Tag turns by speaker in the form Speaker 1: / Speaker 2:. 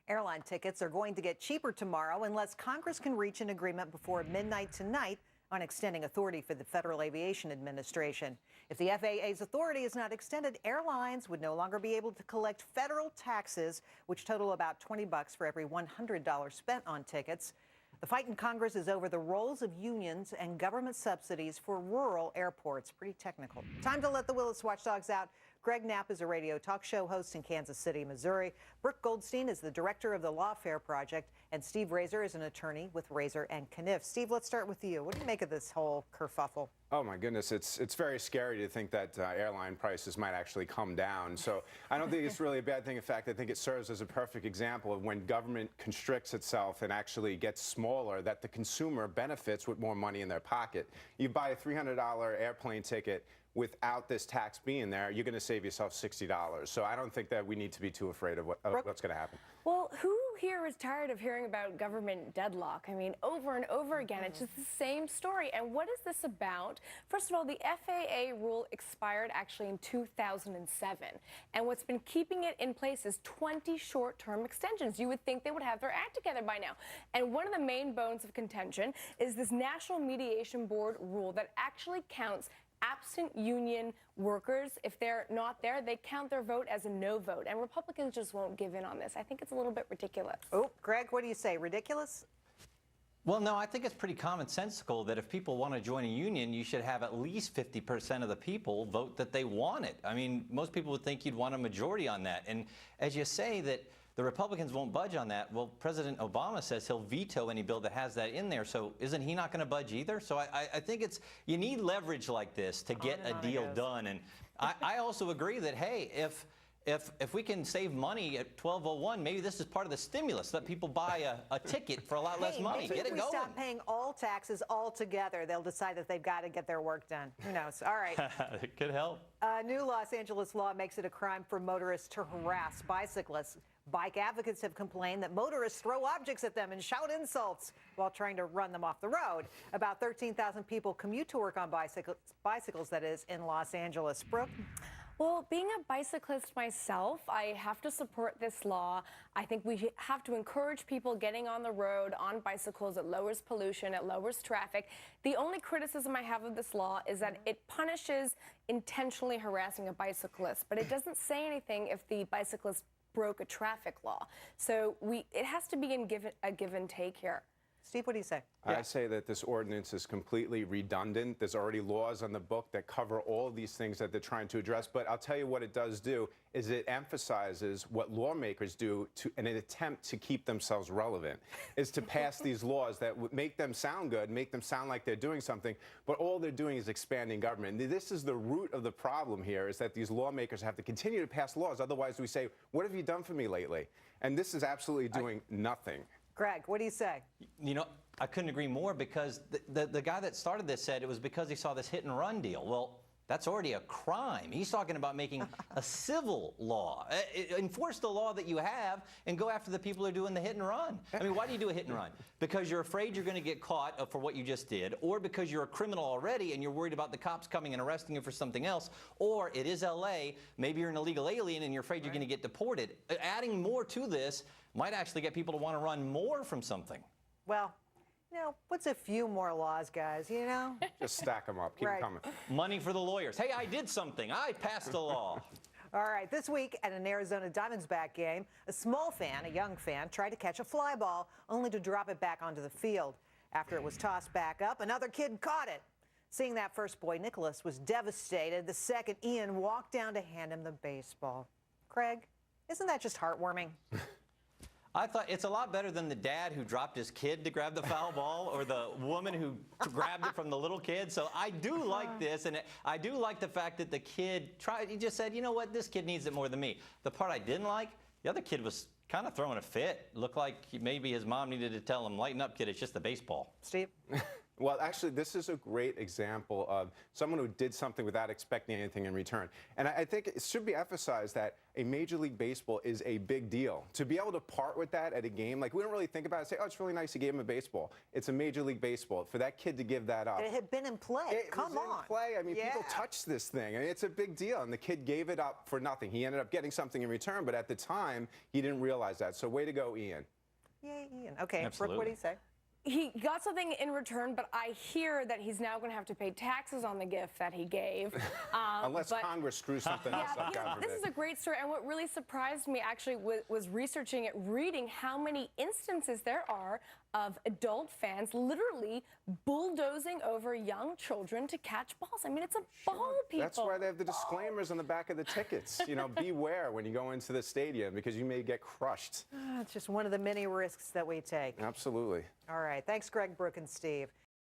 Speaker 1: Airline tickets are going to get cheaper tomorrow unless Congress can reach an agreement before midnight tonight on extending authority for the Federal Aviation Administration. If the FAA's authority is not extended, airlines would no longer be able to collect federal taxes, which total about $20 for every $100 spent on tickets. The fight in Congress is over the roles of unions and government subsidies for rural airports. Pretty technical. Time to let the Willis watchdogs out. Greg Knapp is a radio talk show host in Kansas City, Missouri. Brooke Goldstein is the director of the Lawfare Project, and Steve Razor is an attorney with Razor and Kniff. Steve, let's start with you. What do you make of this whole kerfuffle?
Speaker 2: Oh my goodness, it's very scary to think that airline prices might actually come down. So I don't think it's really a bad thing. In fact, I think it serves as a perfect example of when government constricts itself and actually gets smaller, that the consumer benefits with more money in their pocket. You buy a $300 airplane ticket without this tax being there, you're going to save yourself $60. So I don't think that we need to be too afraid of what's going to happen.
Speaker 3: Well, who here is tired of hearing about government deadlock? I mean, over and over again, it's just the same story. And what is this about? First of all, the FAA rule expired actually in 2007. And what's been keeping it in place is 20 short-term extensions. You would think they would have their act together by now. And one of the main bones of contention is this National Mediation Board rule that actually counts absent union workers. If they're not there, they count their vote as a no vote. And Republicans just won't give in on this. I think it's a little bit ridiculous.
Speaker 1: Oh, Greg, what do you say? Ridiculous?
Speaker 4: Well, no, I think it's pretty commonsensical that if people want to join a union, you should have at least 50% of the people vote that they want it. I mean, most people would think you'd want a majority on that. And as you say that the Republicans won't budge on that, well, President Obama says he'll veto any bill that has that in there. So isn't he not going to budge either? So I think you need leverage like this to get a deal done. And I also agree that, hey, if we can save money at 12:01, maybe this is part of the stimulus. Let people buy a ticket for a lot less money. Get it going.
Speaker 1: If we stop paying all taxes altogether, they'll decide that they've got to get their work done. Who knows? All right.
Speaker 4: It could help.
Speaker 1: A new Los Angeles law makes it a crime for motorists to harass bicyclists. Bike advocates have complained that motorists throw objects at them and shout insults while trying to run them off the road. About 13,000 people commute to work on bicycles, that is, in Los Angeles. Brooke?
Speaker 3: Well, being a bicyclist myself, I have to support this law. I think we have to encourage people getting on the road on bicycles. It lowers pollution, it lowers traffic. The only criticism I have of this law is that it punishes intentionally harassing a bicyclist, but it doesn't say anything if the bicyclist broke a traffic law. So it has to be a give and take here.
Speaker 1: Steve, what do you say?
Speaker 2: I say that this ordinance is completely redundant. There's already laws on the book that cover all of these things that they're trying to address. But I'll tell you what it does do is it emphasizes what lawmakers do in an attempt to keep themselves relevant, is to pass these laws that would make them sound good, make them sound like they're doing something, but all they're doing is expanding government. And this is the root of the problem here, is that these lawmakers have to continue to pass laws. Otherwise, we say, what have you done for me lately? And this is absolutely doing nothing.
Speaker 1: Greg, what do you say?
Speaker 4: You know, I couldn't agree more, because the guy that started this said it was because he saw this hit and run deal. Well, that's already a crime. He's talking about making a civil law. Enforce the law that you have and go after the people who are doing the hit and run. I mean, why do you do a hit and run? Because you're afraid you're going to get caught for what you just did, or because you're a criminal already and you're worried about the cops coming and arresting you for something else, or it is L.A., maybe you're an illegal alien and you're afraid you're going to get deported. Adding more to this might actually get people to want to run more from something.
Speaker 1: Well, you know, what's a few more laws, guys, you know?
Speaker 2: Just stack them up. Keep them coming.
Speaker 4: Money for the lawyers. Hey, I did something. I passed a law.
Speaker 1: All right, this week at an Arizona Diamondbacks game, a young fan, tried to catch a fly ball only to drop it back onto the field. After it was tossed back up, another kid caught it. Seeing that first boy, Nicholas, was devastated. The second, Ian, walked down to hand him the baseball. Craig, isn't that just heartwarming?
Speaker 4: I thought it's a lot better than the dad who dropped his kid to grab the foul ball, or the woman who grabbed it from the little kid. So I do like this, and I do like the fact that the kid he just said, you know what, this kid needs it more than me. The part I didn't like, the other kid was kind of throwing a fit. Looked like maybe his mom needed to tell him, lighten up, kid, it's just a baseball.
Speaker 1: Steve?
Speaker 2: Well, actually, this is a great example of someone who did something without expecting anything in return. And I think it should be emphasized that a Major League Baseball is a big deal. To be able to part with that at a game, like we don't really think about it, say, oh, it's really nice you gave him a baseball. It's a Major League Baseball. For that kid to give that up.
Speaker 1: It had been in play.
Speaker 2: Come on. In play. I mean, people touch this thing. I mean, it's a big deal. And the kid gave it up for nothing. He ended up getting something in return, but at the time, he didn't realize that. So way to go, Ian.
Speaker 1: Yay, Ian. Okay,
Speaker 4: Absolutely.
Speaker 1: Brooke, what do you say?
Speaker 3: He got something in return, but I hear that he's now going to have to pay taxes on the gift that he gave.
Speaker 2: Unless Congress screws something else up. God
Speaker 3: This is a great story, and what really surprised me actually was researching it, reading how many instances there are of adult fans literally bulldozing over young children to catch balls. I mean, it's a ball, people.
Speaker 2: That's why they have the disclaimers on the back of the tickets. You know, beware when you go into the stadium because you may get crushed.
Speaker 1: It's just one of the many risks that we take.
Speaker 2: Absolutely.
Speaker 1: All right. Thanks, Greg, Brooke, and Steve.